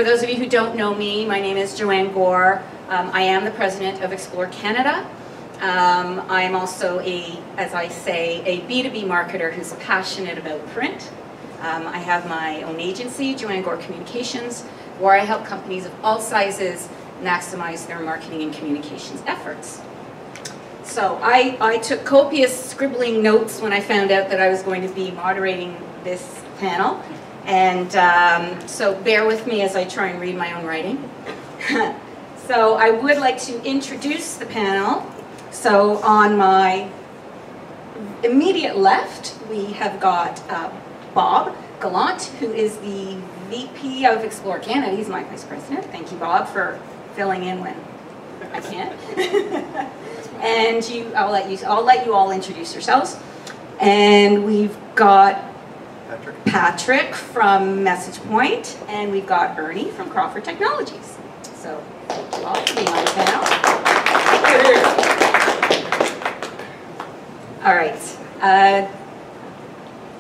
For those of you who don't know me, my name is Joanne Gore. I am the president of Explore Canada. I am also as I say, a B2B marketer who's passionate about print. I have my own agency, Joanne Gore Communications, where I help companies of all sizes maximize their marketing and communications efforts. So I took copious scribbling notes when I found out that I was going to be moderating this panel. And so bear with me as I try and read my own writing. So I would like to introduce the panel. So on my immediate left, we have got Bob Gallant, who is the VP of Explore Canada. He's my vice president. Thank you, Bob, for filling in when I can't. And I'll let you all introduce yourselves. And we've got Patrick from MessagePoint, and we've got Ernie from Crawford Technologies. So thank you all for being on the panel. All right.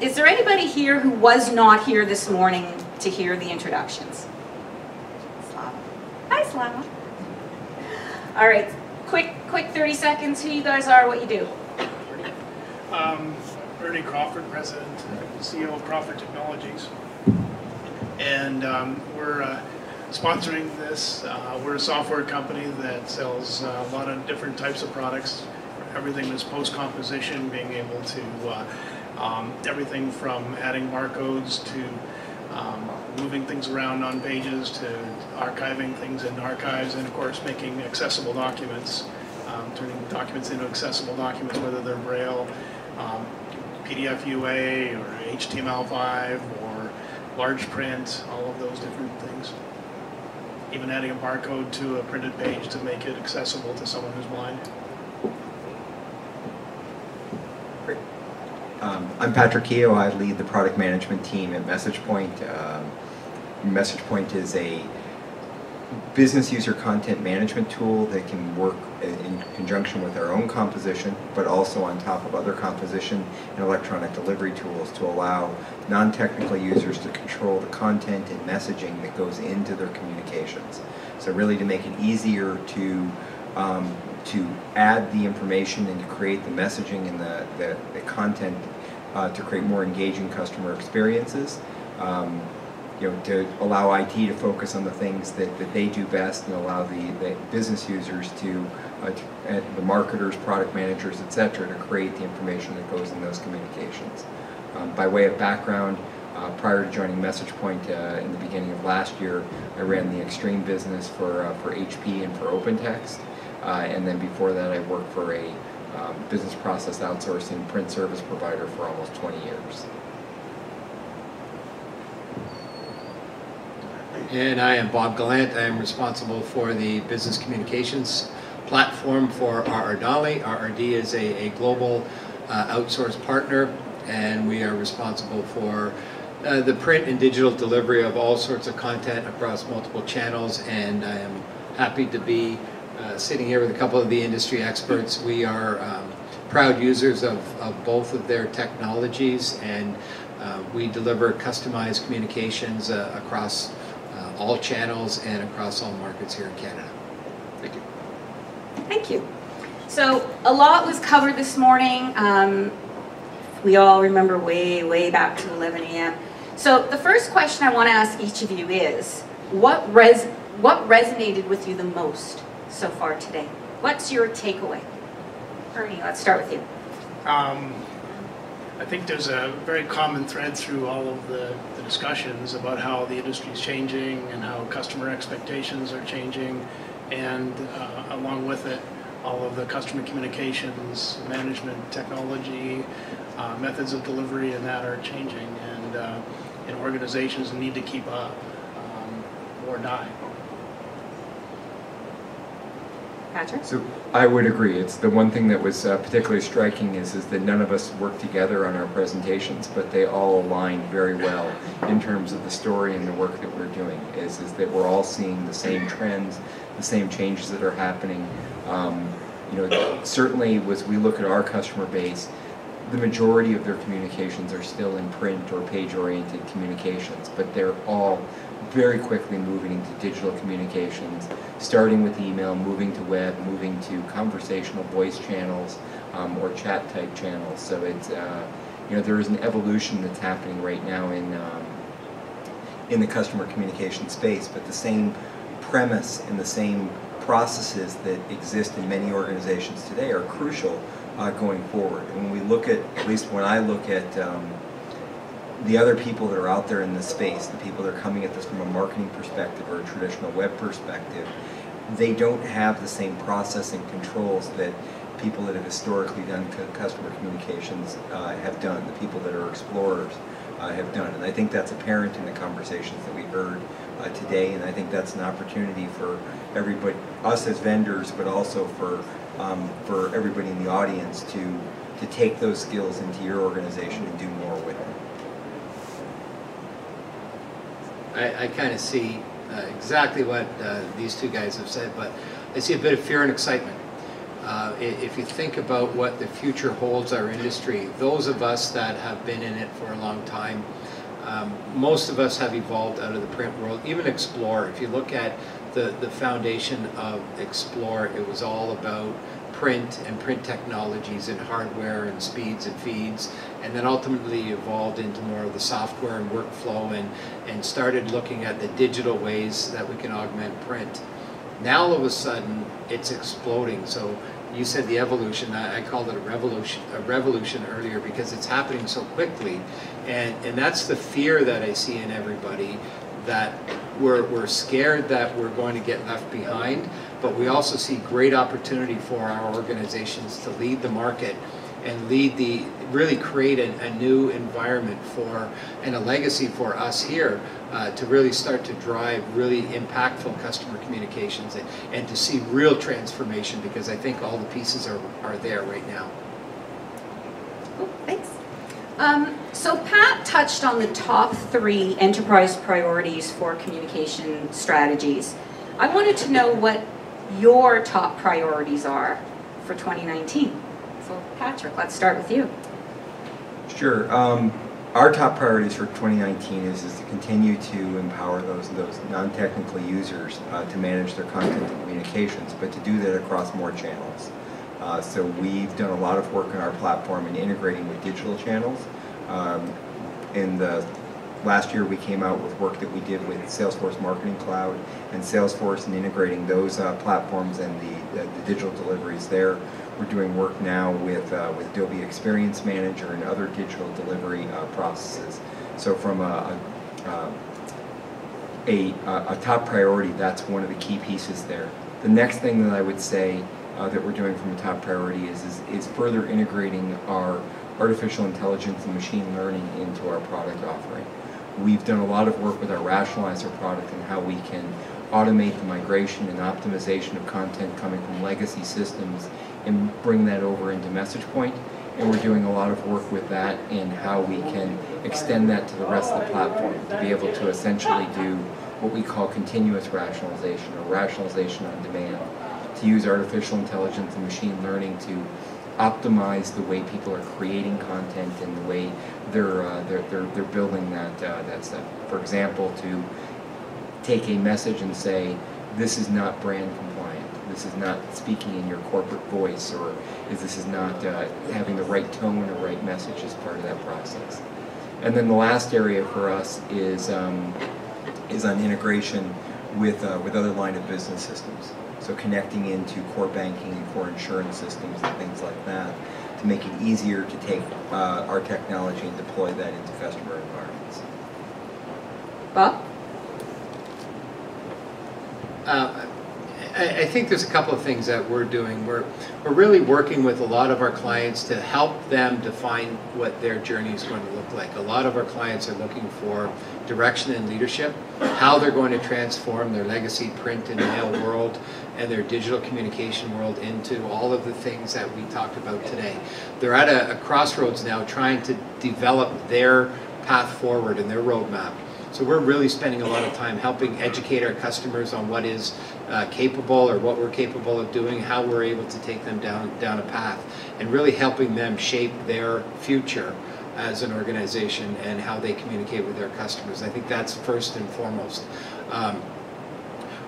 Is there anybody here who was not here this morning to hear the introductions? Slava. Hi, Slava. All right. Quick 30 seconds. Who you guys are, what you do. Ernie Crawford, President and CEO of Crawford Technologies. And we're sponsoring this. We're a software company that sells a lot of different types of products. Everything that's post-composition, being able to, everything from adding barcodes to moving things around on pages to archiving things in archives, and of course making accessible documents, turning documents into accessible documents, whether they're Braille, PDF UA or HTML5 or large print, all of those different things. Even adding a barcode to a printed page to make it accessible to someone who's blind. Great. I'm Patrick Keogh. I lead the product management team at MessagePoint. MessagePoint is a business user content management tool that can work in conjunction with our own composition, but also on top of other composition and electronic delivery tools to allow non-technical users to control the content and messaging that goes into their communications. So really to make it easier to add the information and to create the messaging and the content to create more engaging customer experiences. To allow IT to focus on the things that they do best, and allow the business users the marketers, product managers, etc., to create the information that goes in those communications. By way of background, prior to joining MessagePoint in the beginning of last year, I ran the Extreme business for HP and for OpenText, and then before that I worked for a business process outsourcing print service provider for almost 20 years. And I am Bob Gallant. I am responsible for the business communications platform for RR Donnelley. RRD is a global outsourced partner, and we are responsible for the print and digital delivery of all sorts of content across multiple channels. And I am happy to be sitting here with a couple of the industry experts. We are proud users of both of their technologies, and we deliver customized communications across all channels and across all markets here in Canada. Thank you. Thank you. So a lot was covered this morning. We all remember way back to 11 a.m. So the first question I want to ask each of you is, what resonated with you the most so far today? What's your takeaway? Ernie, let's start with you. I think there's a very common thread through all of the discussions about how the industry is changing and how customer expectations are changing, and along with it, all of the customer communications, management, technology, methods of delivery, and that are changing, and organizations need to keep up or die. Patrick? So I would agree. It's the one thing that was particularly striking is that none of us worked together on our presentations, but they all aligned very well in terms of the story and the work that we're doing. Is that we're all seeing the same trends, the same changes that are happening. Certainly as we look at our customer base, the majority of their communications are still in print or page-oriented communications, but they're all very quickly moving into digital communications, starting with email, moving to web, moving to conversational voice channels or chat type channels. So it's there is an evolution that's happening right now in the customer communication space, but the same premise and the same processes that exist in many organizations today are crucial going forward. And when we look at least when I look at the other people that are out there in this space, the people that are coming at this from a marketing perspective or a traditional web perspective, they don't have the same process and controls that people that have historically done customer communications have done, the people that are explorers have done. And I think that's apparent in the conversations that we heard today, and I think that's an opportunity for everybody, us as vendors, but also for everybody in the audience to take those skills into your organization and do more with them. I kind of see exactly what these two guys have said, but I see a bit of fear and excitement. If you think about what the future holds our industry, those of us that have been in it for a long time, most of us have evolved out of the print world. Even Explore, if you look at the foundation of Explore, it was all about print and print technologies and hardware and speeds and feeds, and then ultimately evolved into more of the software and workflow and started looking at the digital ways that we can augment print. Now all of a sudden it's exploding. So you said the evolution, I called it a revolution earlier because it's happening so quickly, and that's the fear that I see in everybody, that we're scared that we're going to get left behind, but we also see great opportunity for our organizations to lead the market and really create a new environment for and a legacy for us here to really start to drive really impactful customer communications and to see real transformation, because I think all the pieces are there right now. Oh, thanks. So Pat touched on the top 3 enterprise priorities for communication strategies. I wanted to know what your top priorities are for 2019. So Patrick, let's start with you. Sure. Our top priorities for 2019 is to continue to empower those non-technical users to manage their content and communications, but to do that across more channels. So we've done a lot of work on our platform in integrating with digital channels. In the last year, we came out with work that we did with Salesforce Marketing Cloud and Salesforce, and integrating those platforms and the digital deliveries there. We're doing work now with Adobe Experience Manager and other digital delivery processes. So from a top priority, that's one of the key pieces there. The next thing that I would say that we're doing from a top priority is further integrating our artificial intelligence and machine learning into our product offering. We've done a lot of work with our Rationalizer product and how we can automate the migration and optimization of content coming from legacy systems and bring that over into MessagePoint. And we're doing a lot of work with that and how we can extend that to the rest of the platform to be able to essentially do what we call continuous rationalization, or rationalization on demand, to use artificial intelligence and machine learning to optimize the way people are creating content and the way they're building that stuff. For example, to take a message and say, this is not brand compliant, this is not speaking in your corporate voice, or this is not having the right tone or right message as part of that process. And then the last area for us is on integration with other line of business systems. So connecting into core banking and core insurance systems and things like that to make it easier to take our technology and deploy that into customer environments. Bob? I think there's a couple of things that we're doing. We're really working with a lot of our clients to help them define what their journey is going to look like. A lot of our clients are looking for direction and leadership, how they're going to transform their legacy print and mail world and their digital communication world into all of the things that we talked about today. They're at a crossroads now trying to develop their path forward and their roadmap. So we're really spending a lot of time helping educate our customers on what is capable, or what we're capable of doing, how we're able to take them down a path, and really helping them shape their future as an organization and how they communicate with their customers. I think that's first and foremost.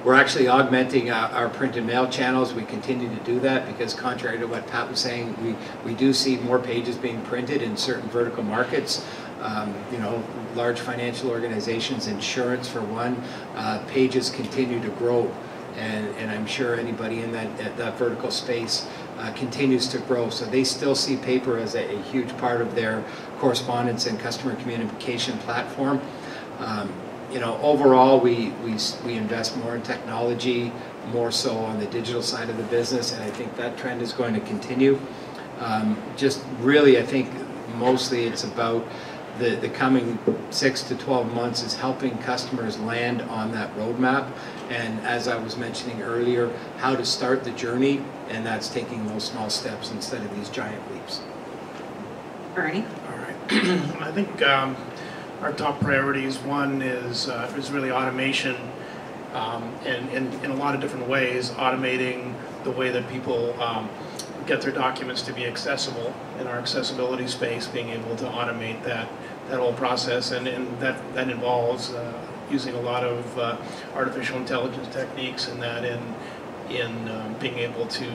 We're actually augmenting our print and mail channels. We continue to do that because, contrary to what Pat was saying, we do see more pages being printed in certain vertical markets. You know, large financial organizations, insurance for one, pages continue to grow, and I'm sure anybody in that vertical space continues to grow. So they still see paper as a huge part of their correspondence and customer communication platform. You know, overall, we invest more in technology, more so on the digital side of the business, and I think that trend is going to continue. Just really, I think mostly it's about the coming 6 to 12 months is helping customers land on that roadmap, and as I was mentioning earlier, how to start the journey, and that's taking those small steps instead of these giant leaps. Ernie? All right. I think our top priorities, one is really automation, and in a lot of different ways, automating the way that people get their documents to be accessible in our accessibility space, being able to automate that whole process, and that involves using a lot of artificial intelligence techniques in that, in being able to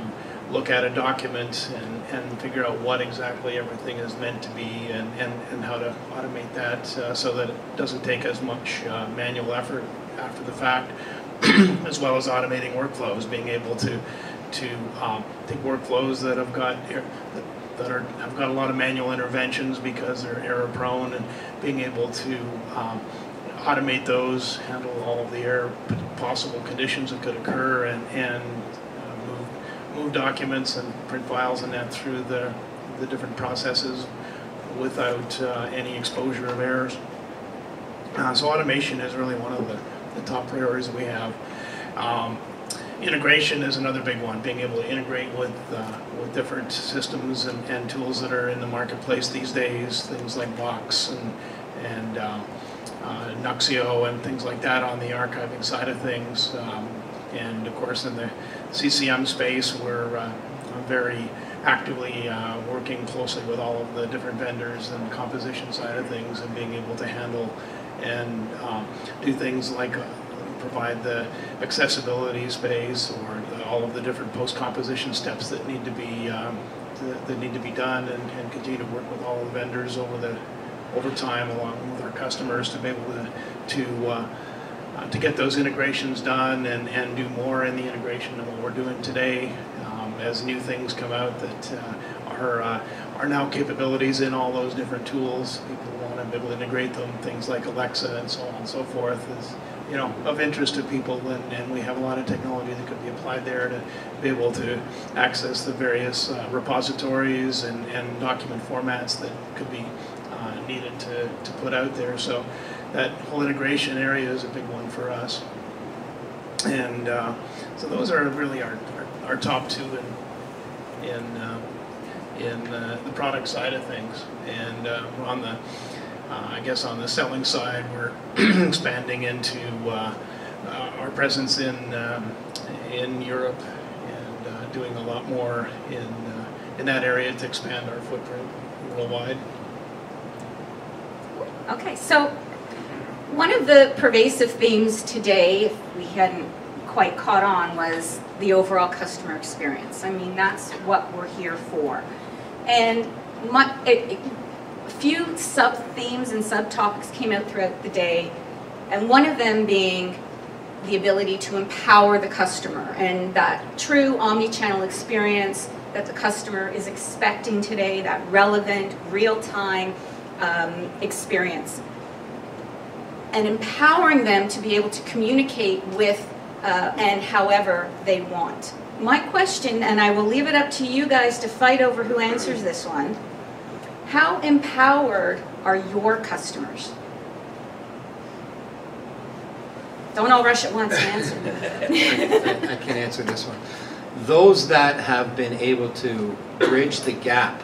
look at a document and figure out what exactly everything is meant to be, and how to automate that so that it doesn't take as much manual effort after the fact, as well as automating workflows, being able to take workflows that have got a lot of manual interventions because they're error prone, and being able to automate those, handle all of the error possible conditions that could occur, and move documents and print files and that through the different processes without any exposure of errors. So automation is really one of the top priorities that we have. Integration is another big one, being able to integrate with different systems and tools that are in the marketplace these days, things like Box and Nuxio and things like that on the archiving side of things. And of course in the CCM space, we're very actively working closely with all of the different vendors and composition side of things, and being able to handle and do things like provide the accessibility space, or all of the different post-composition steps that need to be done, and continue to work with all the vendors over time, along with our customers, to be able to get those integrations done, and do more in the integration than what we're doing today, as new things come out that are now capabilities in all those different tools. People want to be able to integrate them, things like Alexa and so on and so forth, is of interest to people, and we have a lot of technology that could be applied there to be able to access the various repositories and document formats that could be needed to put out there. So that whole integration area is a big one for us, and so those are really our top two in the product side of things. And on the I guess on the selling side, we're expanding into our presence in Europe, and doing a lot more in that area to expand our footprint worldwide. Okay, so one of the pervasive themes today, if we hadn't quite caught on, was the overall customer experience. I mean, that's what we're here for. And a few sub-themes and sub-topics came out throughout the day, and one of them being the ability to empower the customer, and that true omni-channel experience that the customer is expecting today, that relevant, real-time experience. And empowering them to be able to communicate with and however they want. My question, and I will leave it up to you guys to fight over who answers this one, how empowered are your customers? Don't all rush at once and answer. I can answer this one. Those that have been able to bridge the gap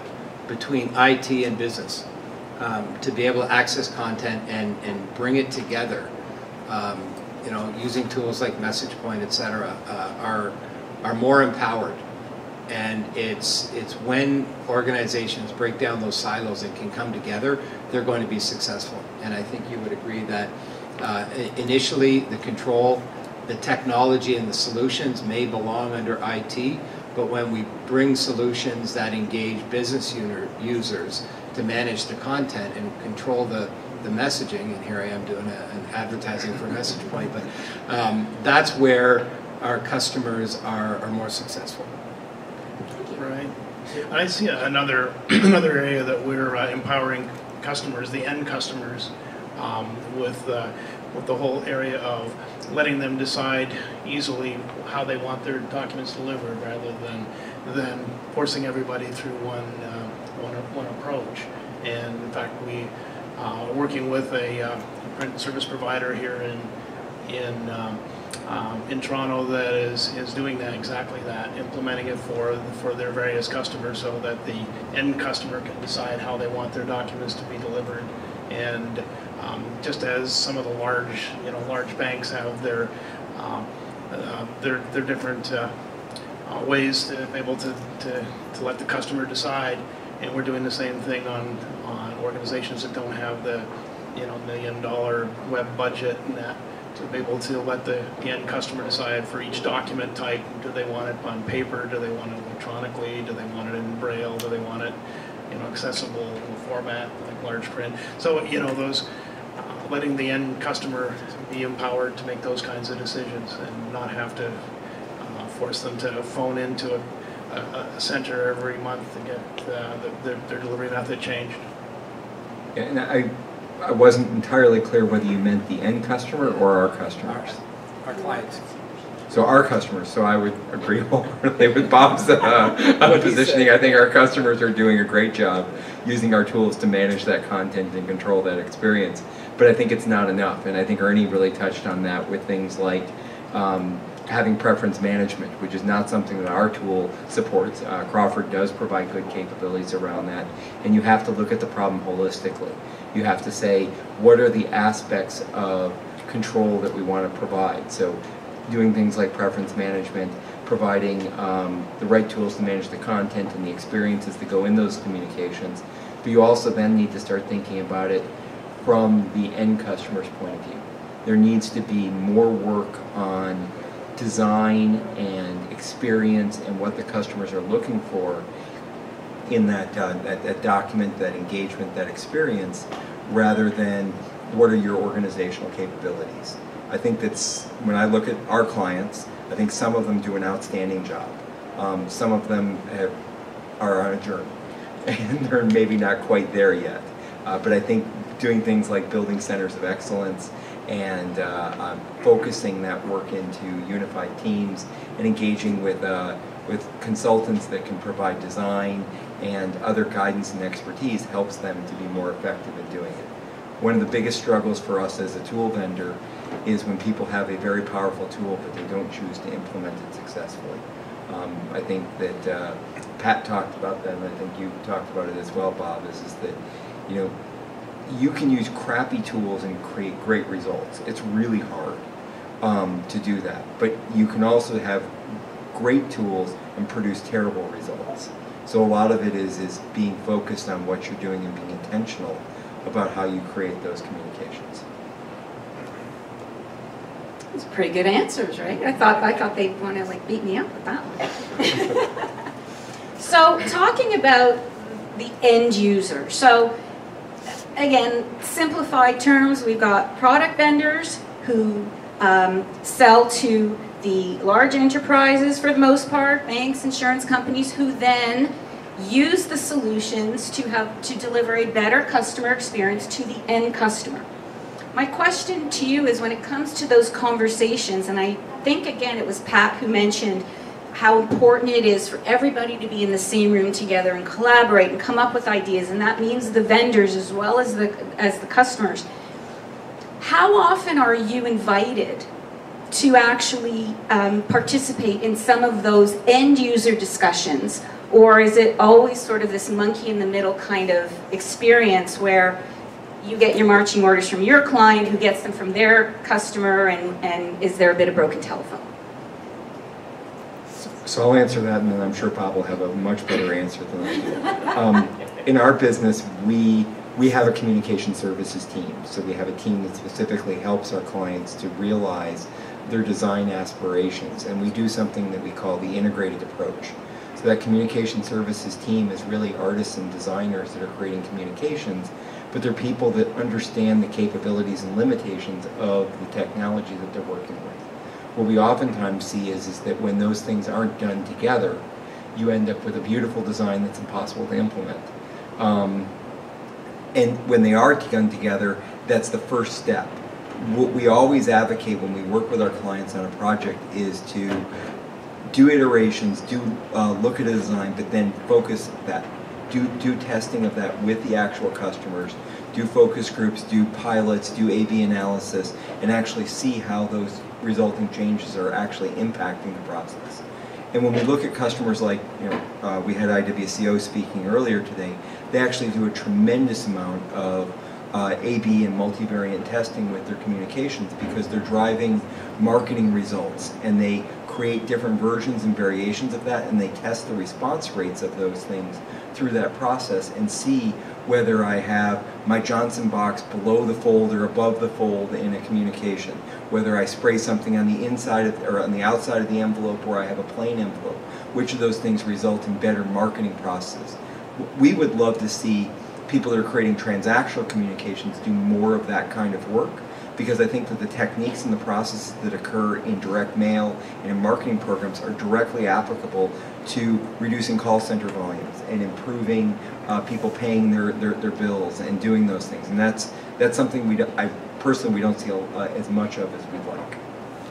between IT and business, to be able to access content and bring it together, using tools like MessagePoint, etc., are more empowered. And it's when organizations break down those silos and can come together, they're going to be successful. And I think you would agree that initially the control, the technology and the solutions may belong under IT, but when we bring solutions that engage business users to manage the content and control the messaging, and here I am doing an advertising for Message Point, but that's where our customers are more successful. Right. I see another area that we're empowering customers, the end customers, with the whole area of letting them decide easily how they want their documents delivered, rather than forcing everybody through one approach. And in fact, we are working with a print service provider here in Toronto that is doing that, exactly that, implementing it for their various customers, so that the end customer can decide how they want their documents to be delivered. And just as some of the large banks have their different ways to be able to let the customer decide, and we're doing the same thing on organizations that don't have the $1 million web budget and that, to be able to let the end customer decide for each document type. Do they want it on paper? Do they want it electronically? Do they want it in Braille? Do they want it accessible format like large print? So those letting the end customer be empowered to make those kinds of decisions and not have to force them to phone into a center every month to get their delivery method changed. Yeah, and I wasn't entirely clear whether you meant the end customer or our customers. Our clients. So our customers. So I would agree wholeheartedly with Bob's positioning. I think our customers are doing a great job using our tools to manage that content and control that experience. But I think it's not enough, and I think Ernie really touched on that with things like having preference management, which is not something that our tool supports. Crawford does provide good capabilities around that, and you have to look at the problem holistically. You have to say, what are the aspects of control that we want to provide? So doing things like preference management, providing the right tools to manage the content and the experiences that go in those communications. But you also then need to start thinking about it from the end customer's point of view. There needs to be more work on design and experience and what the customers are looking for in that document, that engagement, that experience, rather than what are your organizational capabilities. I think that's, when I look at our clients, I think some of them do an outstanding job. Some of them are on a journey, and they're maybe not quite there yet. But I think doing things like building centers of excellence and focusing that work into unified teams and engaging with consultants that can provide design and other guidance and expertise helps them to be more effective in doing it. One of the biggest struggles for us as a tool vendor is when people have a very powerful tool but they don't choose to implement it successfully. I think that Pat talked about that, and I think you talked about it as well, Bob, is that you can use crappy tools and create great results. It's really hard to do that, but you can also have great tools and produce terrible results. So a lot of it is being focused on what you're doing and being intentional about how you create those communications. Those are pretty good answers, right? I thought they'd want to beat me up with that one. So talking about the end user. So again, simplified terms, we've got product vendors who sell to the large enterprises for the most part, banks, insurance companies, who then use the solutions to deliver a better customer experience to the end customer. My question to you is, when it comes to those conversations, and I think again it was Pat who mentioned how important it is for everybody to be in the same room together and collaborate and come up with ideas, and that means the vendors as well as the customers. How often are you invited to actually participate in some of those end user discussions, or is it always sort of this monkey in the middle kind of experience where you get your marching orders from your client who gets them from their customer, and is there a bit of broken telephone? So I'll answer that, and then I'm sure Bob will have a much better answer than I do. In our business, we have a communication services team. So we have a team that specifically helps our clients to realize their design aspirations, and we do something that we call the integrated approach. So that communication services team is really artists and designers that are creating communications, but they're people that understand the capabilities and limitations of the technology that they're working with. What we oftentimes see is that when those things aren't done together, you end up with a beautiful design that's impossible to implement. And when they are done together, that's the first step. What we always advocate when we work with our clients on a project is to do iterations, look at a design, but then focus that. Do testing of that with the actual customers, do focus groups, do pilots, do A/B analysis, and actually see how those resulting changes are actually impacting the process. And when we look at customers like, we had IWCO speaking earlier today, they actually do a tremendous amount of A/B and multivariate testing with their communications because they're driving marketing results, and they create different versions and variations of that, and they test the response rates of those things through that process and see whether I have my Johnson box below the fold or above the fold in a communication, whether I spray something on the inside of, or on the outside of the envelope, or I have a plain envelope. Which of those things result in better marketing processes? We would love to see people that are creating transactional communications do more of that kind of work, because I think that the techniques and the processes that occur in direct mail and in marketing programs are directly applicable to reducing call center volumes and improving people paying their bills and doing those things. And that's something we don't see as much of as we'd like.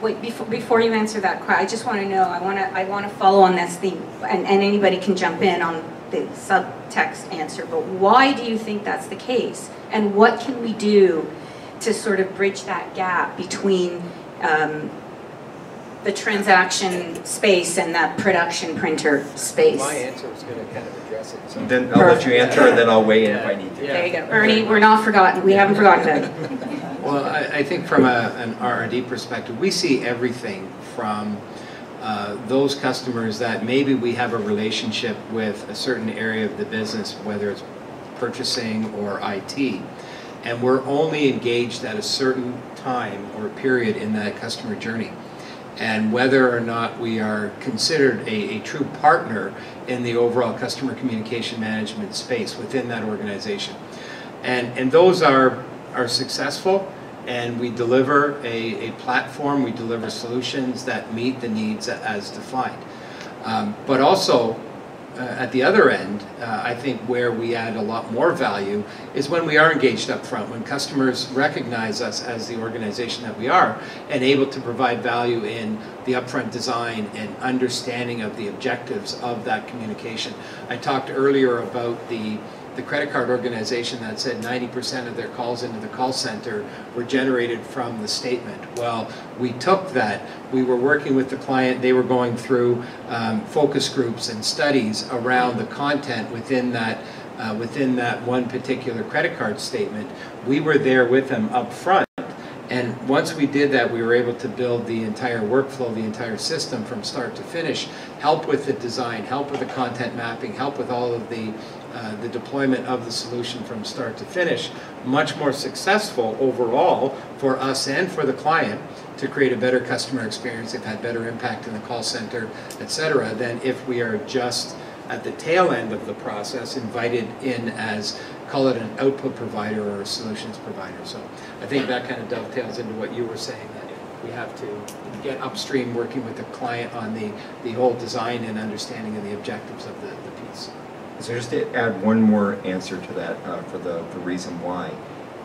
Wait, before you answer that question, I just want to know, I want to follow on this theme, and anybody can jump in on the subtext answer, but why do you think that's the case? And what can we do to sort of bridge that gap between the transaction space and that production printer space? My answer was going to kind of address it. So. Then I'll let you answer, and then I'll weigh in if I need to. There you go. Ernie, we're not forgotten. We haven't forgotten that. Well, I think from an R&D perspective, we see everything from those customers that maybe we have a relationship with a certain area of the business, whether it's purchasing or IT, and we're only engaged at a certain time or period in that customer journey. And whether or not we are considered a true partner in the overall customer communication management space within that organization. And those are successful, and we deliver a platform, we deliver solutions that meet the needs as defined. But also, at the other end, I think where we add a lot more value is when we are engaged up front, when customers recognize us as the organization that we are and able to provide value in the upfront design and understanding of the objectives of that communication. I talked earlier about the credit card organization that said 90% of their calls into the call center were generated from the statement. Well, we took that. We were working with the client. They were going through focus groups and studies around the content within that one particular credit card statement. We were there with them up front. And once we did that, we were able to build the entire workflow, the entire system from start to finish, help with the design, help with the content mapping, help with all of the deployment of the solution from start to finish. Much more successful overall for us and for the client to create a better customer experience. They've had better impact in the call center, etc., than if we are just at the tail end of the process invited in as, call it an output provider or a solutions provider. So I think that kind of dovetails into what you were saying, that we have to get upstream working with the client on the whole design and understanding of the objectives of the piece. So just to add one more answer to that for the reason why,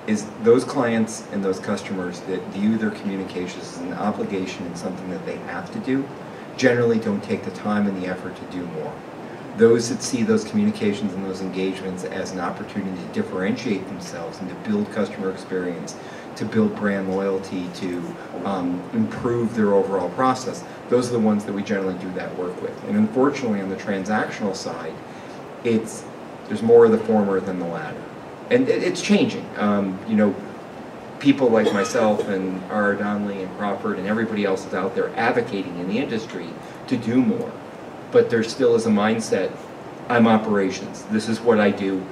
is those clients and those customers that view their communications as an obligation and something that they have to do, generally don't take the time and the effort to do more. Those that see those communications and those engagements as an opportunity to differentiate themselves and to build customer experience, to build brand loyalty, to improve their overall process, those are the ones that we generally do that work with. And unfortunately, on the transactional side, there's more of the former than the latter. And it's changing. People like myself and R. Donnelly and Crawford and everybody else is out there advocating in the industry to do more. but there still is a mindset, I'm operations, this is what I do,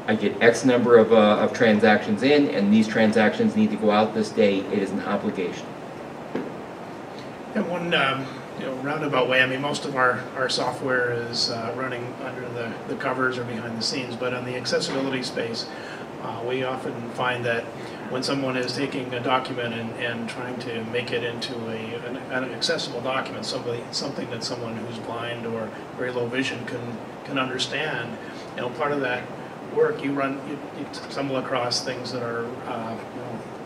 I get X number of transactions in, and these transactions need to go out this day, it is an obligation. And one roundabout way, I mean, most of our software is running under the covers or behind the scenes, but on the accessibility space, we often find that when someone is taking a document and trying to make it into an accessible document, something that someone who's blind or very low vision can understand, part of that work, you stumble across things that are,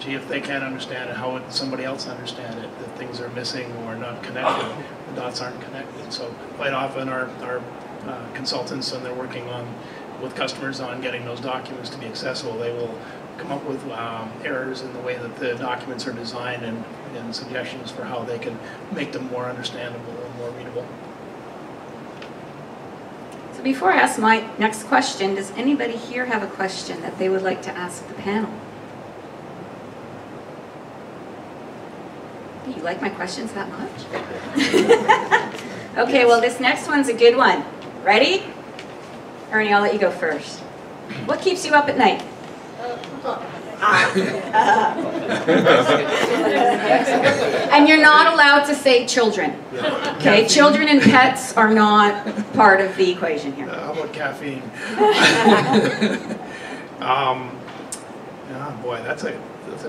gee, if they can't understand it, how would somebody else understand it? That things are missing or not connected, the dots aren't connected. So quite often our consultants, when they're working with customers on getting those documents to be accessible, they will come up with errors in the way that the documents are designed and suggestions for how they can make them more understandable and more readable. So before I ask my next question, does anybody here have a question that they would like to ask the panel? Do you like my questions that much? Okay, well this next one's a good one. Ready? Ernie, I'll let you go first. What keeps you up at night? And you're not allowed to say children. Okay, children and pets are not part of the equation here. How about caffeine? Boy, that's a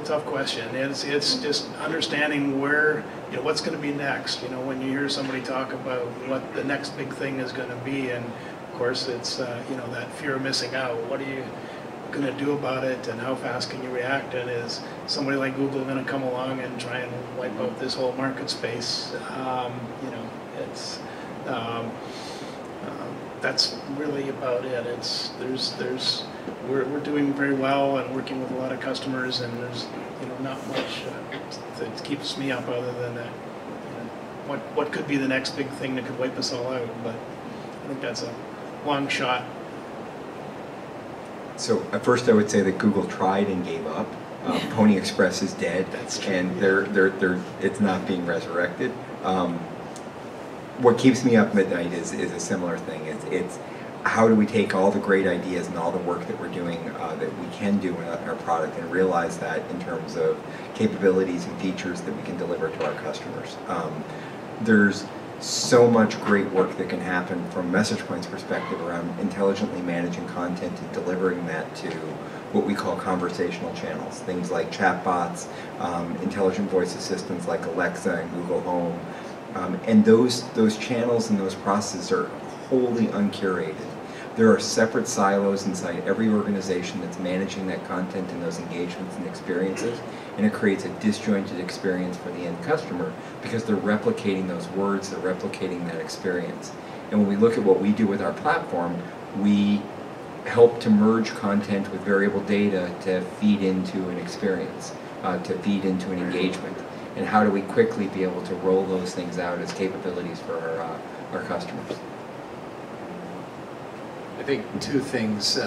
tough question. It's just understanding where, what's going to be next. When you hear somebody talk about what the next big thing is going to be, and of course it's that fear of missing out. What are you going to do about it, and how fast can you react? And is somebody like Google going to come along and try and wipe out this whole market space? That's really about it. We're doing very well and working with a lot of customers, and there's not much that keeps me up other than what could be the next big thing that could wipe us all out. But I think that's a long shot. So at first I would say that Google tried and gave up. Pony Express is dead, and it's not being resurrected. What keeps me up at midnight is a similar thing. It's how do we take all the great ideas and all the work that we're doing that we can do in our product and realize that in terms of capabilities and features that we can deliver to our customers. There's so much great work that can happen from MessagePoint's perspective around intelligently managing content and delivering that to what we call conversational channels, things like chatbots, intelligent voice assistants like Alexa and Google Home, and those channels and those processes are wholly uncurated. There are separate silos inside every organization that's managing that content and those engagements and experiences, and it creates a disjointed experience for the end customer because they're replicating those words, they're replicating that experience. And when we look at what we do with our platform, we help to merge content with variable data to feed into an experience, to feed into an engagement. And how do we quickly be able to roll those things out as capabilities for our customers? I think two things.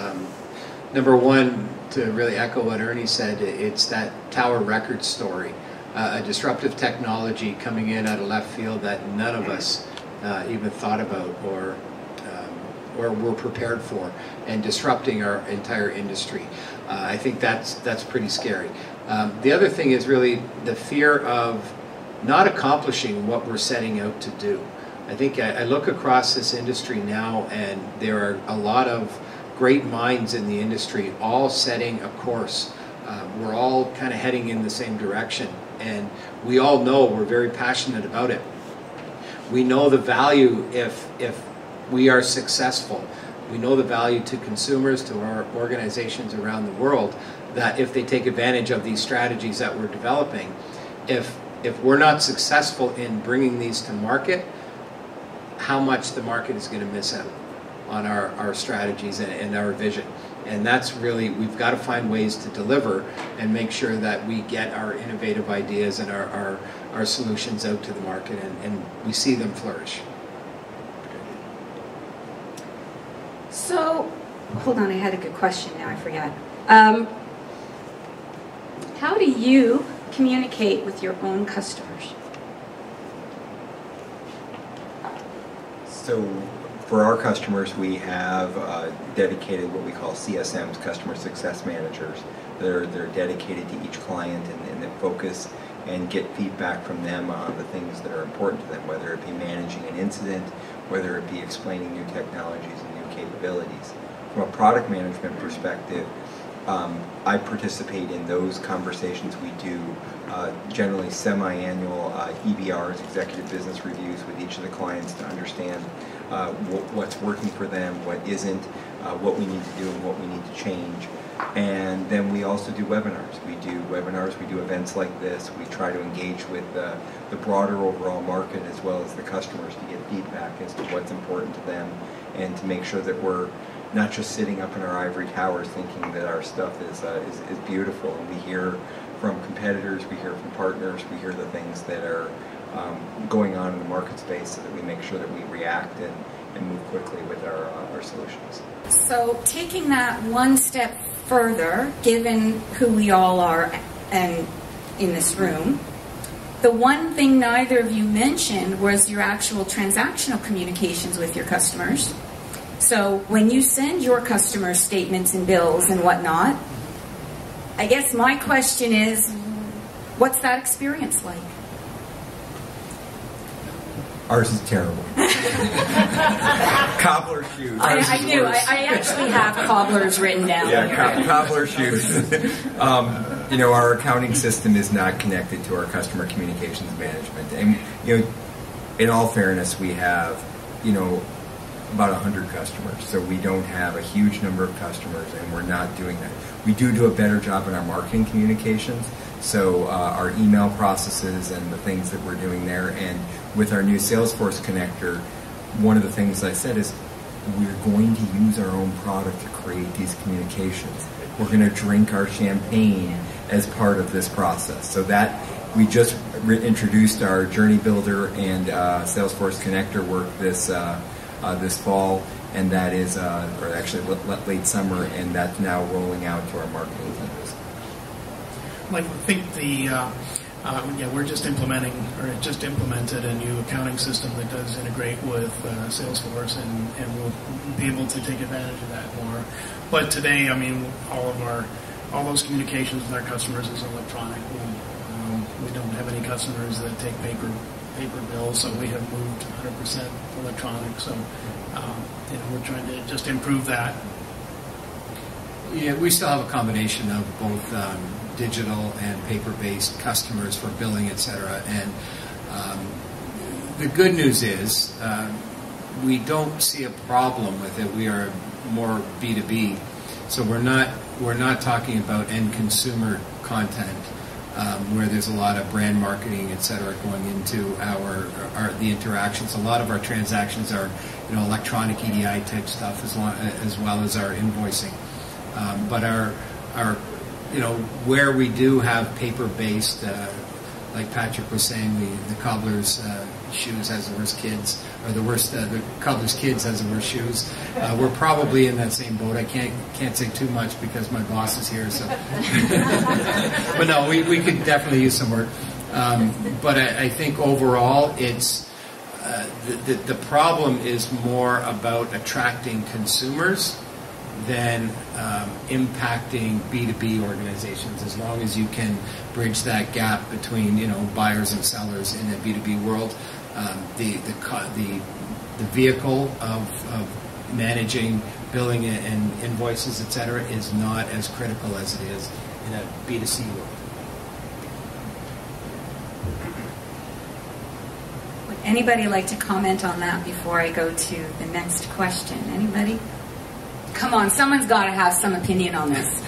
Number one, to really echo what Ernie said, it's that Tower Records story. A disruptive technology coming in out of left field that none of us even thought about or were prepared for, and disrupting our entire industry. I think that's pretty scary. The other thing is really the fear of not accomplishing what we're setting out to do. I think I look across this industry now, and there are a lot of great minds in the industry all setting a course. We're all kind of heading in the same direction, and we all know we're very passionate about it. We know the value if we are successful. We know the value to consumers, to our organizations around the world, that if they take advantage of these strategies that we're developing, if we're not successful in bringing these to market, how much the market is going to miss out on our strategies and our vision. And that's really, we've got to find ways to deliver and make sure that we get our innovative ideas and our solutions out to the market, and we see them flourish. So, hold on, I had a good question now, I forgot. How do you communicate with your own customers? So for our customers, we have dedicated what we call CSMs, Customer Success Managers. They're dedicated to each client and they focus and get feedback from them on the things that are important to them, whether it be managing an incident, whether it be explaining new technologies and new capabilities. From a product management perspective, I participate in those conversations. We do generally semi-annual EBRs, executive business reviews, with each of the clients to understand what's working for them, what isn't, what we need to do and what we need to change. And then we also do webinars. We do events like this. We try to engage with the broader overall market as well as the customers to get feedback as to what's important to them and to make sure that we're not just sitting up in our ivory towers thinking that our stuff is beautiful. And we hear from competitors, we hear from partners, we hear the things that are going on in the market space so that we make sure that we react and move quickly with our solutions. So taking that one step further, given who we all are and in this room, the one thing neither of you mentioned was your actual transactional communications with your customers. So when you send your customers statements and bills and whatnot, I guess my question is, what's that experience like? Ours is terrible. Cobbler shoes. I do. I actually have cobblers written down. Yeah, cobbler shoes. You know, our accounting system is not connected to our customer communications management. And, you know, in all fairness, we have, you know, about 100 customers. So we don't have a huge number of customers, and we're not doing that. We do a better job in our marketing communications. So our email processes and the things that we're doing there, and with our new Salesforce connector, one of the things I said is we're going to use our own product to create these communications. We're going to drink our champagne as part of this process. So that we just introduced our Journey Builder and Salesforce connector work this fall, and that is, or actually late summer, and that's now rolling out to our marketing teams. Like, I think we're just implemented a new accounting system that does integrate with Salesforce, and we'll be able to take advantage of that more. But today, I mean, all those communications with our customers is electronic. We don't have any customers that take paper bills, so we have moved 100% electronic. So, we're trying to just improve that. Yeah, we still have a combination of both digital and paper-based customers for billing, etc. And the good news is we don't see a problem with it. We are more B2B, so we're not talking about end consumer content where there's a lot of brand marketing, etc. going into the interactions. A lot of our transactions are electronic EDI type stuff as well as our invoicing. But our where we do have paper-based, like Patrick was saying, the cobbler's shoes has the worst kids, or the cobbler's kids has the worst shoes. We're probably in that same boat. I can't say too much because my boss is here. So, but no, we could definitely use some work. But I think overall, it's the problem is more about attracting consumers than impacting B2B organizations. As long as you can bridge that gap between buyers and sellers in a B2B world, the vehicle of managing billing and invoices, etc., is not as critical as it is in a B2C world. Would anybody like to comment on that before I go to the next question? Anybody? Come on, someone's got to have some opinion on this.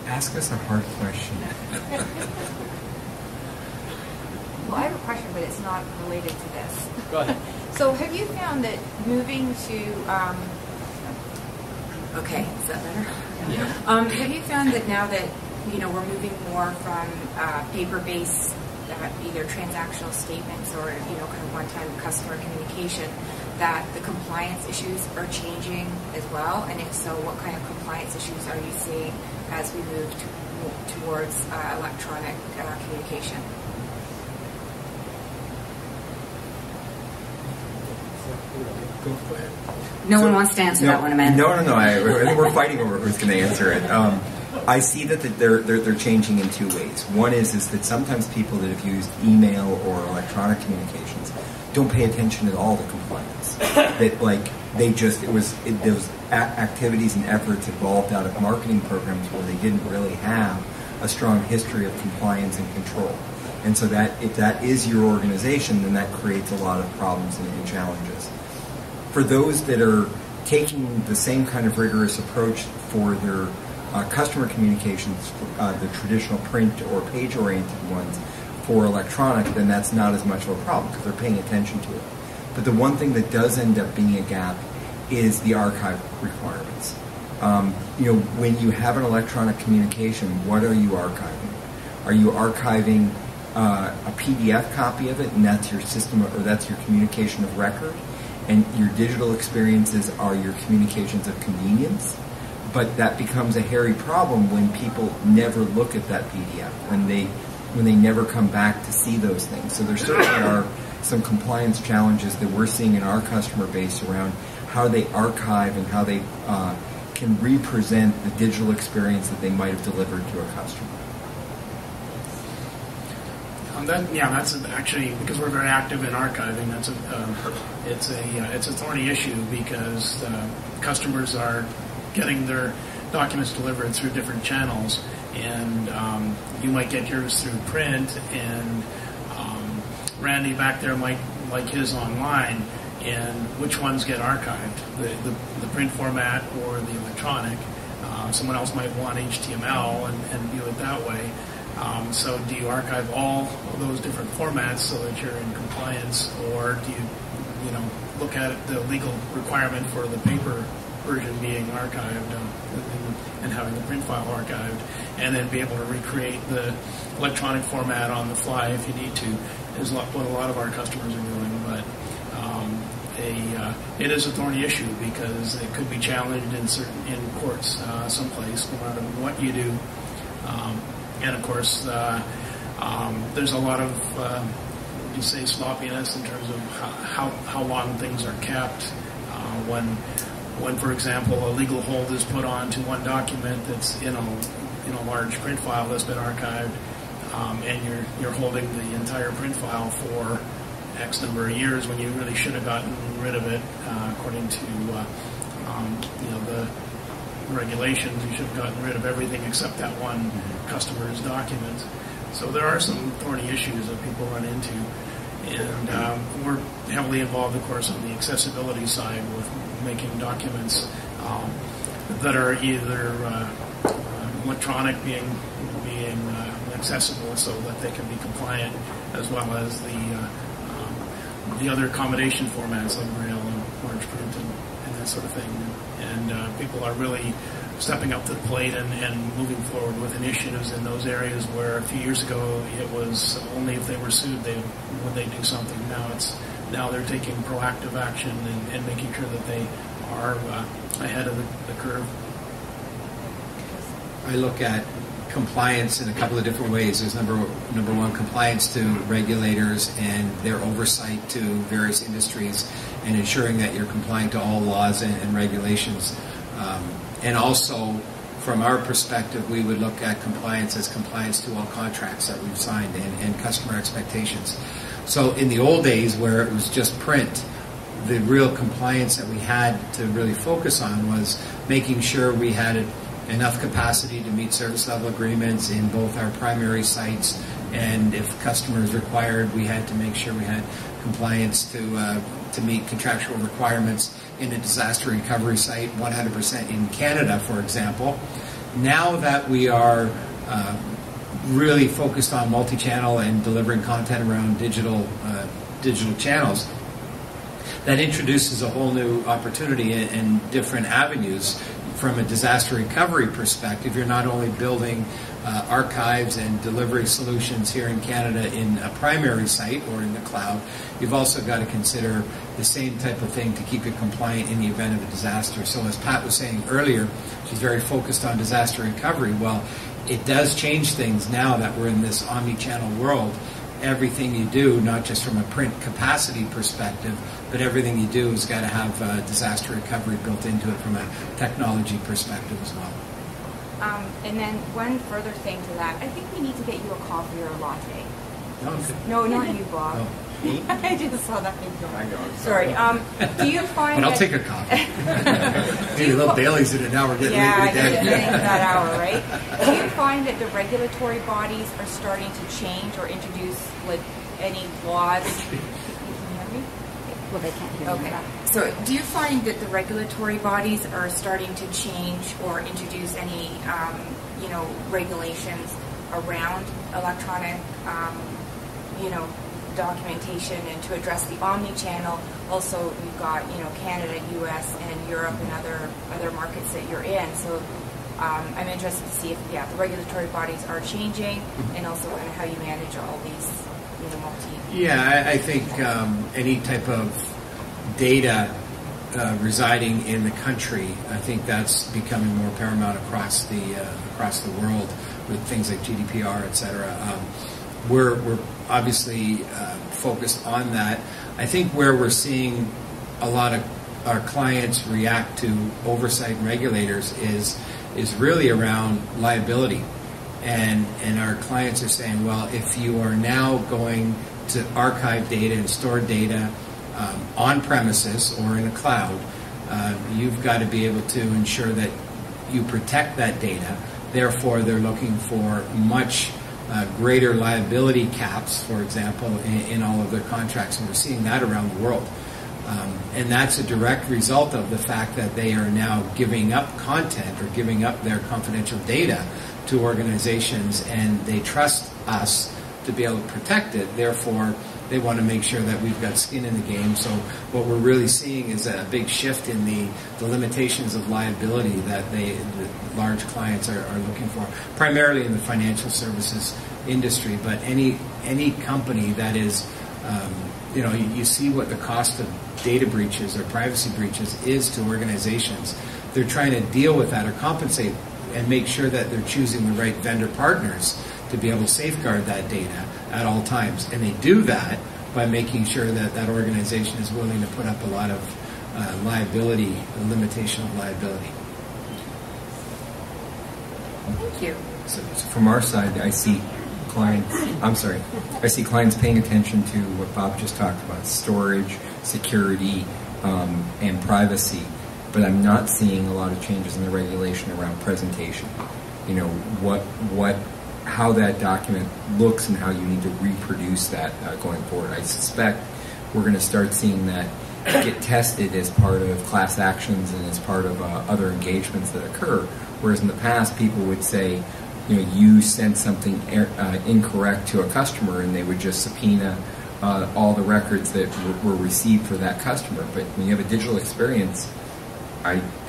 Ask us a hard question. Well, I have a question, but it's not related to this. Go ahead. So have you found that moving to... Okay, is that better? Yeah. Have you found that now that we're moving more from paper-based either transactional statements or kind of one-time customer communication, that the compliance issues are changing as well? And if so, what kind of compliance issues are you seeing as we move towards electronic communication? Go ahead. No one wants to answer that one, Amanda. No. We're fighting over who's going to answer it. I see that they're changing in two ways. One is that sometimes people that have used email or electronic communications don't pay attention at all to compliance. Those activities and efforts evolved out of marketing programs where they didn't really have a strong history of compliance and control. And so that if that is your organization, then that creates a lot of problems and challenges. For those that are taking the same kind of rigorous approach for their customer communications, the traditional print or page-oriented ones, for electronic, then that's not as much of a problem because they're paying attention to it. But the one thing that does end up being a gap is the archive requirements. When you have an electronic communication, what are you archiving? Are you archiving a PDF copy of it, and that's your system, or that's your communication of record? And your digital experiences are your communications of convenience? But that becomes a hairy problem when people never look at that PDF, when they never come back to see those things. So there certainly are some compliance challenges that we're seeing in our customer base around how they archive and how they can represent the digital experience that they might have delivered to a customer. That's actually, because we're very active in archiving. It's a thorny issue because customers are getting their documents delivered through different channels, and you might get yours through print, and Randy back there might like his online. And which ones get archived, the print format or the electronic? Someone else might want HTML and view it that way. So do you archive all of those different formats so that you're in compliance, or do you look at the legal requirement for the paper version being archived and having the print file archived, and then be able to recreate the electronic format on the fly if you need to, is what a lot of our customers are doing. But it is a thorny issue because it could be challenged in courts someplace, no matter what you do. And of course, there's a lot of sloppiness in terms of how long things are kept. When, for example, a legal hold is put onto one document that's in a large print file that's been archived, and you're holding the entire print file for X number of years when you really should have gotten rid of it, according to the regulations. You should have gotten rid of everything except that one customer's document. So there are some thorny issues that people run into, and we're heavily involved, of course, on the accessibility side with making documents that are either electronic being accessible so that they can be compliant, as well as the other accommodation formats like Braille and large print and that sort of thing. And people are really stepping up to the plate and moving forward with initiatives in those areas where a few years ago it was only if they were sued would they do something. Now they're taking proactive action and making sure that they are ahead of the curve. I look at compliance in a couple of different ways. There's number one, compliance to regulators and their oversight to various industries, and ensuring that you're compliant to all laws and regulations. And also, from our perspective, we would look at compliance as compliance to all contracts that we've signed and customer expectations. So in the old days where it was just print, the real compliance that we had to really focus on was making sure we had enough capacity to meet service level agreements in both our primary sites, and if customers required, we had to make sure we had compliance to meet contractual requirements in a disaster recovery site 100% in Canada, for example. Now that we are really focused on multi-channel and delivering content around digital channels, that introduces a whole new opportunity and different avenues. From a disaster recovery perspective, you're not only building archives and delivery solutions here in Canada in a primary site or in the cloud, you've also got to consider the same type of thing to keep it compliant in the event of a disaster. So as Pat was saying earlier, she's very focused on disaster recovery. Well, it does change things now that we're in this omni-channel world. everything you do, not just from a print capacity perspective, but everything you do has got to have disaster recovery built into it from a technology perspective as well. And then one further thing to that, I think we need to get you a coffee or a latte. Okay. No, not you, Bob. Oh. I just saw that. I know. Sorry. Do you find But I'll that, take a coffee. Maybe a little Bailey's in it now. We're getting yeah, late in the getting day. to that hour, right? Do you find that the regulatory bodies are starting to change or introduce like any laws? Can you hear me? Well, they can't hear Okay. So do you find that the regulatory bodies are starting to change or introduce any, regulations around electronic, documentation and to address the omni-channel? Also, you've got, Canada, U.S., and Europe and other markets that you're in. So I'm interested to see if, the regulatory bodies are changing and also kind of how you manage all these, multi... Yeah, I think any type of data residing in the country, I think that's becoming more paramount across the world with things like GDPR, et cetera. We're obviously focused on that. I think where we're seeing a lot of our clients react to oversight and regulators is really around liability. And our clients are saying, well, if you are now going to archive data and store data on premises or in a cloud, you've got to be able to ensure that you protect that data. Therefore, they're looking for much greater liability caps, for example, in all of their contracts, and we're seeing that around the world. And that's a direct result of the fact that they are now giving up content or giving up their confidential data to organizations, and they trust us to be able to protect it. Therefore, they want to make sure that we've got skin in the game. So what we're really seeing is a big shift in the limitations of liability that the large clients are looking for, primarily in the financial services industry. But any company that is, you see what the cost of data breaches or privacy breaches is to organizations. They're trying to deal with that or compensate and make sure that they're choosing the right vendor partners to be able to safeguard that data at all times. And they do that by making sure that that organization is willing to put up a lot of liability, a limitation of liability. Thank you. So from our side, I see clients paying attention to what Bob just talked about, storage, security, and privacy, but I'm not seeing a lot of changes in the regulation around presentation. How that document looks and how you need to reproduce that going forward. I suspect we're going to start seeing that get tested as part of class actions and as part of other engagements that occur, whereas in the past people would say, you sent something incorrect to a customer, and they would just subpoena all the records that were received for that customer. But when you have a digital experience,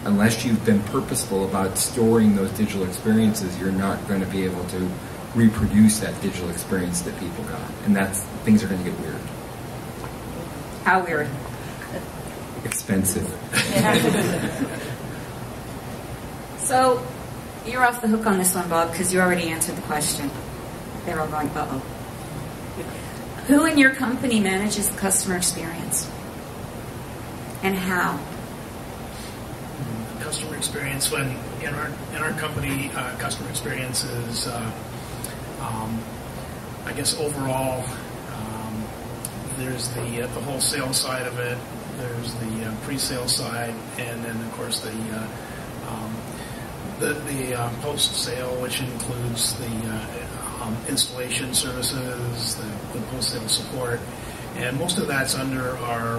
unless you've been purposeful about storing those digital experiences, you're not going to be able to reproduce that digital experience that people got. And things are going to get weird. How weird? Expensive. So, you're off the hook on this one, Bob, because you already answered the question. They're all going, uh-oh. Who in your company manages the customer experience? And how? Customer experience, when in our company, customer experience is, I guess overall, there's the wholesale side of it, there's the pre-sale side, and then of course the post-sale, which includes the installation services, the post-sale support, and most of that's under our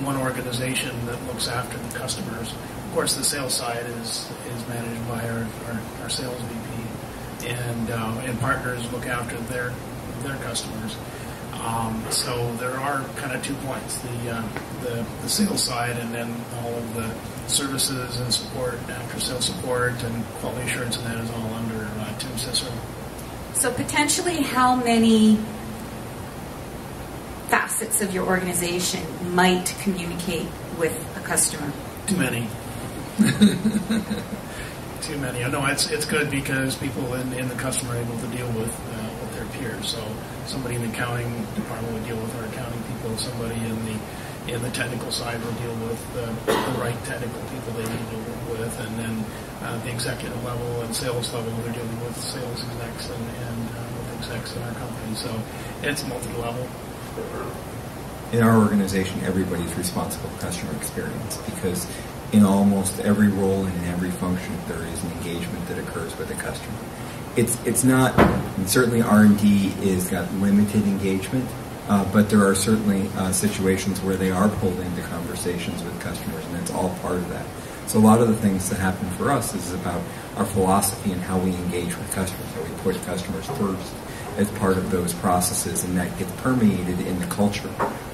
one organization that looks after the customers. Of course, the sales side is managed by our sales VP, and partners look after their customers. So there are kind of 2 points: the sales side, and then all of the services and support, after sales support and quality assurance, and that is all under Tim Cicero. So potentially, how many facets of your organization might communicate with a customer? Too many. Too many. I know it's good because people in the customer are able to deal with their peers. So somebody in the accounting department would deal with our accounting people, somebody in the technical side will deal with the right technical people they need to work with, and then the executive level and sales level, they're dealing with sales execs and with execs in our company. So it's multi-level. In our organization, everybody's responsible for customer experience, because in almost every role and in every function, there is an engagement that occurs with a customer. It's not, certainly R&D is got limited engagement, but there are certainly situations where they are pulled into conversations with customers, and it's all part of that. So a lot of the things that happen for us is about our philosophy and how we engage with customers, how we put customers first as part of those processes, and that gets permeated in the culture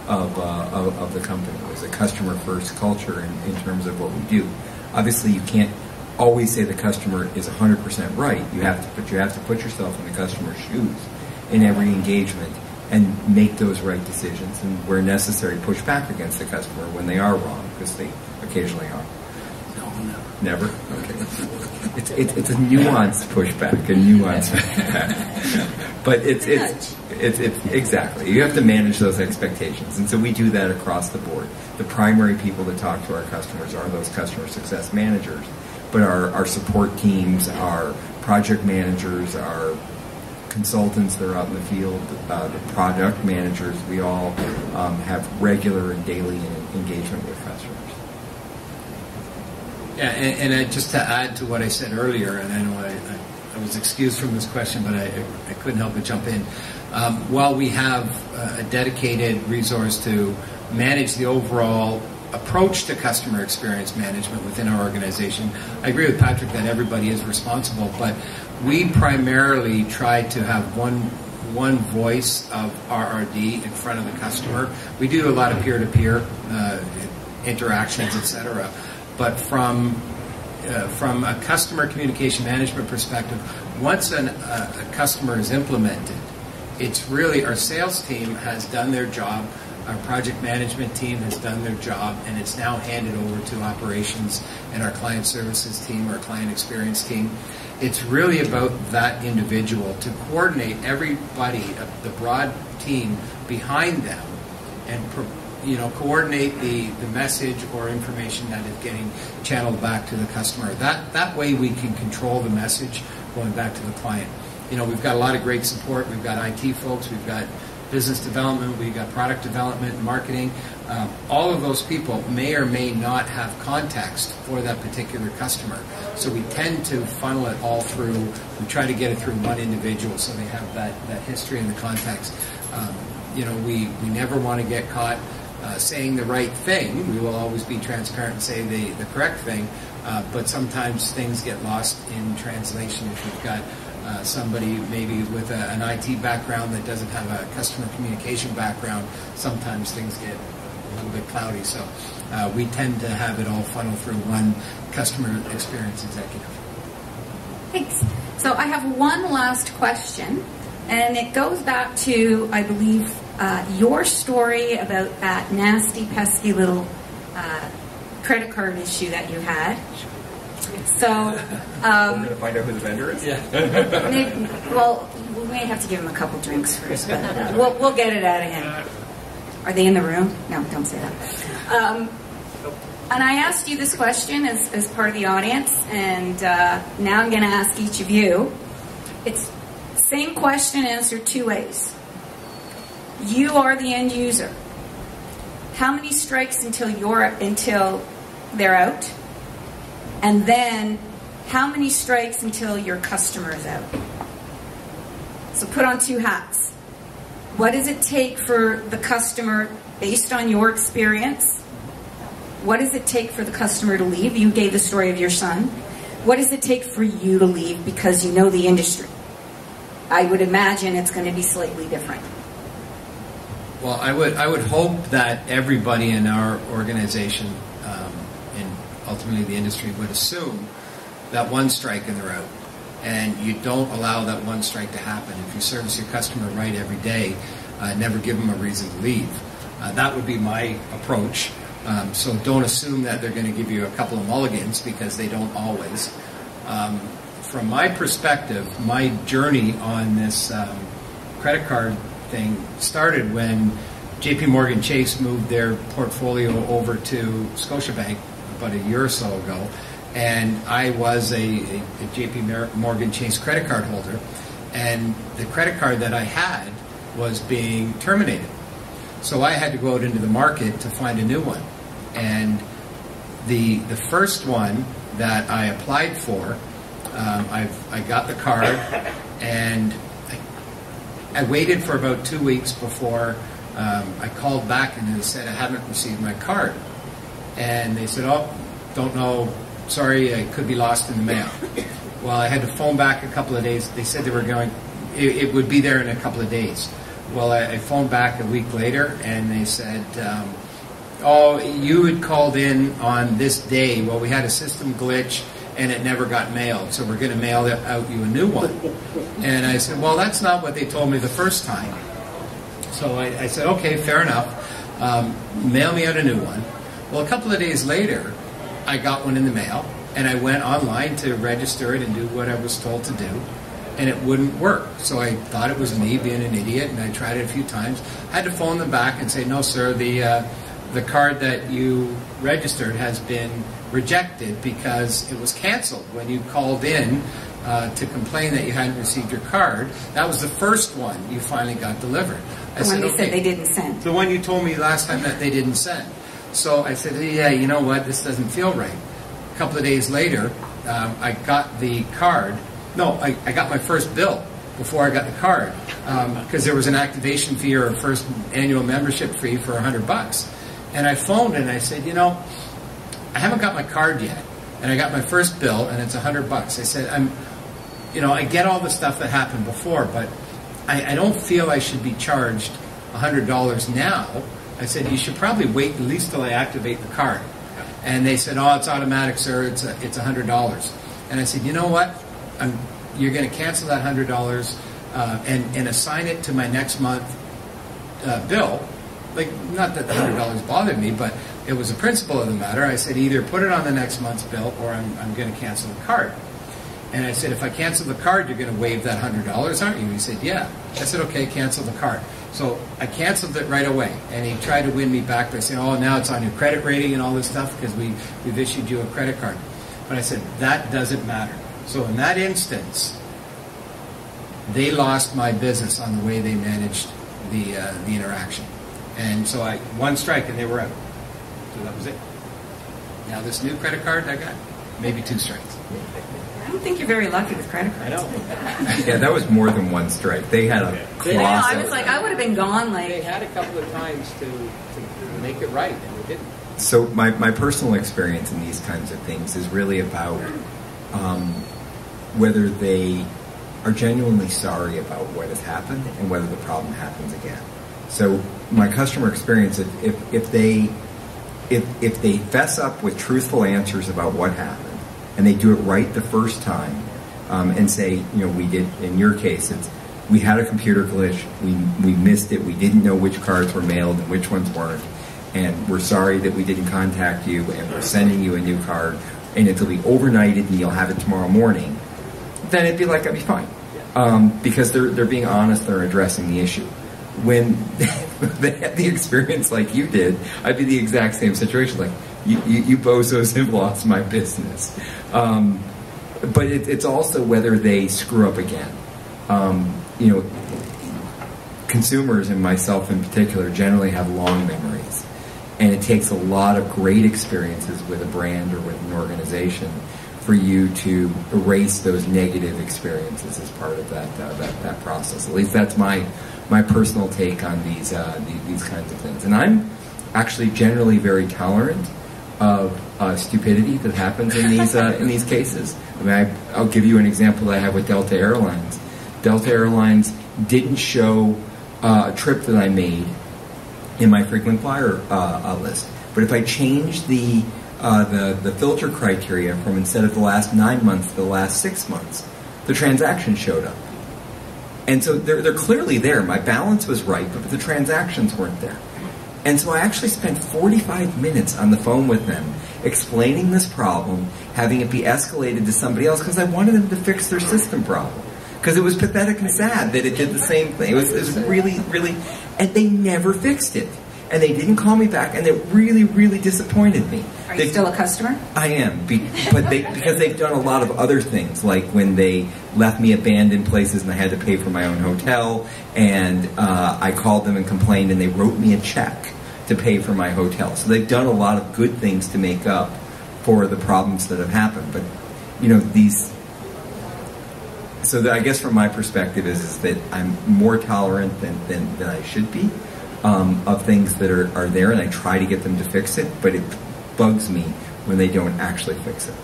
of the company. There's a customer-first culture in terms of what we do. Obviously, you can't always say the customer is 100% right. You have to put yourself in the customer's shoes in every engagement and make those right decisions, and where necessary, push back against the customer when they are wrong, because they occasionally are. No, Never? Okay. It's a nuanced pushback, a nuanced pushback. But it's exactly. You have to manage those expectations. And so we do that across the board. The primary people that talk to our customers are those customer success managers. But our support teams, our project managers, our consultants that are out in the field, the product managers, we all have regular and daily engagement with customers. Yeah, and just to add to what I said earlier, and I know I was excused from this question, but I couldn't help but jump in. While we have a dedicated resource to manage the overall approach to customer experience management within our organization, I agree with Patrick that everybody is responsible, but we primarily try to have one voice of RRD in front of the customer. We do a lot of peer-to-peer interactions, etc. But from a customer communication management perspective, once a customer is implemented, it's really our sales team has done their job, our project management team has done their job, and it's now handed over to operations and our client services team, our client experience team. It's really about that individual to coordinate everybody, the broad team behind them, and coordinate the message or information that is getting channeled back to the customer. That way we can control the message going back to the client. We've got a lot of great support. We've got IT folks, we've got business development, we've got product development, marketing. All of those people may or may not have context for that particular customer. So we tend to funnel it all through. We try to get it through one individual so they have that history and the context. We never want to get caught saying the right thing. We will always be transparent and say the correct thing, but sometimes things get lost in translation. If you've got somebody maybe with an IT background that doesn't have a customer communication background, sometimes things get a little bit cloudy. So we tend to have it all funnel through one customer experience executive. Thanks. So I have one last question, and it goes back to, I believe, your story about that nasty, pesky little credit card issue that you had. So, I'm going to find out who the vendor is? Yeah. We may have to give him a couple drinks first, but we'll get it out of him. Are they in the room? No, don't say that. And I asked you this question as part of the audience, and now I'm going to ask each of you. It's same question answered two ways. You are the end user. How many strikes until they're out? And then, how many strikes until your customer is out? So put on two hats. What does it take for the customer, based on your experience? What does it take for the customer to leave? You gave the story of your son. What does it take for you to leave because you know the industry? I would imagine it's going to be slightly different. Well, I would hope that everybody in our organization and ultimately the industry would assume that one strike and they're out. And you don't allow that one strike to happen. If you service your customer right every day, never give them a reason to leave. That would be my approach. So don't assume that they're going to give you a couple of mulligans, because they don't always. From my perspective, my journey on this credit card thing started when JP Morgan Chase moved their portfolio over to Scotiabank about a year or so ago, and I was a JP Morgan Chase credit card holder, and the credit card that I had was being terminated. So I had to go out into the market to find a new one. And the first one that I applied for, I got the card, and I waited for about 2 weeks before I called back, and they said I haven't received my card. And they said, oh, don't know, sorry, it could be lost in the mail. Well, I had to phone back a couple of days. They said they were going, it would be there in a couple of days. Well, I phoned back a week later, and they said, oh, you had called in on this day. Well, we had a system glitch, and it never got mailed, so we're going to mail out you a new one. And I said, well, that's not what they told me the first time. So I said, okay, fair enough. Mail me out a new one. Well, a couple of days later, I got one in the mail, and I went online to register it and do what I was told to do, and it wouldn't work. So I thought it was me being an idiot, and I tried it a few times. I had to phone them back and say, no, sir, the card that you registered has been rejected because it was canceled when you called in to complain that you hadn't received your card. That was the first one you finally got delivered. The one they said they didn't send. The one you told me last time that they didn't send. So I said, yeah, you know what, this doesn't feel right. A couple of days later, I got the card. No, I got my first bill before I got the card because there was an activation fee or a first annual membership fee for $100. And I phoned and I said, you know, I haven't got my card yet, and I got my first bill, and it's $100. I said, I get all the stuff that happened before, but I don't feel I should be charged $100 now. I said, you should probably wait at least till I activate the card. And they said, oh, it's automatic, sir. It's $100. And I said, you know what? You're going to cancel that $100 and assign it to my next month bill. Like, not that the $100 bothered me, but it was the principle of the matter. I said, either put it on the next month's bill or I'm going to cancel the card. And I said, if I cancel the card, you're going to waive that $100, aren't you? He said, yeah. I said, okay, cancel the card. So I canceled it right away. And he tried to win me back by saying, oh, now it's on your credit rating and all this stuff because we've issued you a credit card. But I said, that doesn't matter. So in that instance, they lost my business on the way they managed the interaction. And so one strike and they were out. So that was it. Now this new credit card I got, maybe 2 strikes. I don't think you're very lucky with credit cards. I know. Yeah, that was more than 1 strike. They had a clause. I was like, I would have been gone They had a couple of times to make it right, and they didn't. So my personal experience in these kinds of things is really about whether they are genuinely sorry about what has happened and whether the problem happens again. So my customer experience, if they fess up with truthful answers about what happened, and they do it right the first time, and say, we did, in your case, we had a computer glitch, we missed it, we didn't know which cards were mailed and which ones weren't, and we're sorry that we didn't contact you, and we're sending you a new card, and it'll be overnighted and you'll have it tomorrow morning, then it'd be like, I'd be fine. Because they're being honest, they're addressing the issue. When they had the experience like you did, I'd be the exact same situation. Like, you bozos have lost my business. But it's also whether they screw up again. Consumers, and myself in particular, generally have long memories. And it takes a lot of great experiences with a brand or with an organization for you to erase those negative experiences as part of that process. At least that's my personal take on these kinds of things. And I'm actually generally very tolerant of stupidity that happens in these cases. I mean, I'll give you an example that I have with Delta Airlines. Delta Airlines didn't show a trip that I made in my frequent flyer list. But if I changed the filter criteria from instead of the last 9 months to the last 6 months, the transaction showed up. And so they're clearly there. My balance was right, but the transactions weren't there. And so I actually spent 45 minutes on the phone with them explaining this problem, having it be escalated to somebody else because I wanted them to fix their system problem. because it was pathetic and sad that it did the same thing. It was really, really, and they never fixed it. And they didn't call me back, and it really, really disappointed me. Are you still a customer? I am, because they've done a lot of other things, like when they left me abandoned places and I had to pay for my own hotel, and I called them and complained, and they wrote me a check to pay for my hotel. So they've done a lot of good things to make up for the problems that have happened. But, you know, I guess from my perspective is that I'm more tolerant than I should be. Of things that are there, and I try to get them to fix it, but it bugs me when they don't actually fix it.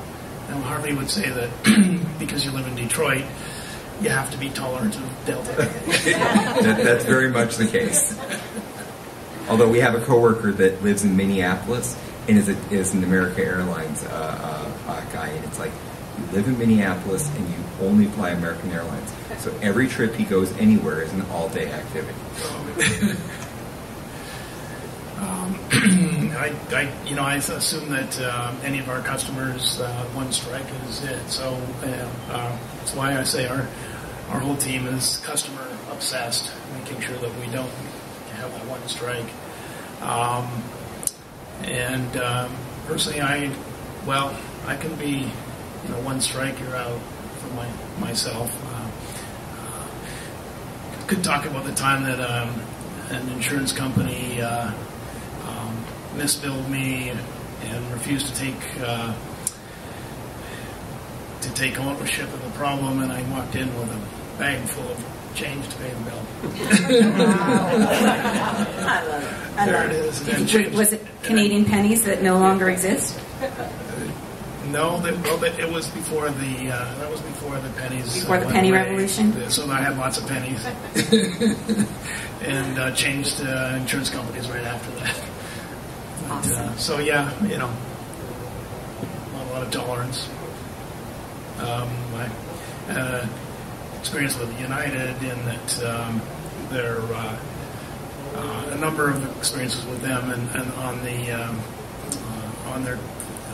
Now, Harvey would say that because you live in Detroit, you have to be tolerant of Delta. That's very much the case. Although we have a coworker that lives in Minneapolis and is an American Airlines guy, and it's like, you live in Minneapolis and you only fly American Airlines. So every trip he goes anywhere is an all-day activity. I assume that any of our customers, one strike is it. So that's why I say our whole team is customer obsessed, making sure that we don't have that one strike. Personally, I can be, one strike, you're out for myself. Could talk about the time that an insurance company misbilled me and refused to take ownership of the problem, and I walked in with a bag full of change to pay the bill. I love it. There it is. And Was it Canadian pennies that no longer exist? No, it was before that was before the pennies. Before the went penny away. revolution? So I had lots of pennies. And changed insurance companies right after that. Awesome. So yeah, a lot of tolerance. My experience with United in that there a number of experiences with them, and on their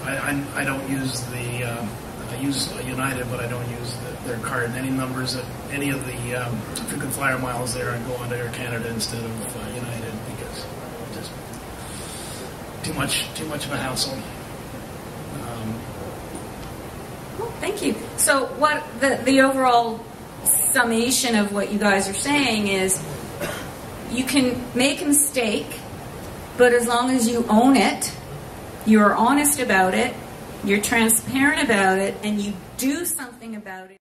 I don't use I use United, but I don't use their card. Any numbers at any of the frequent flyer miles there, I go on to Air Canada instead of United, because just too much of a hassle. Cool, thank you. So what the overall summation of what you guys are saying is, you can make a mistake, but as long as you own it, you're honest about it, you're transparent about it, and you do something about it.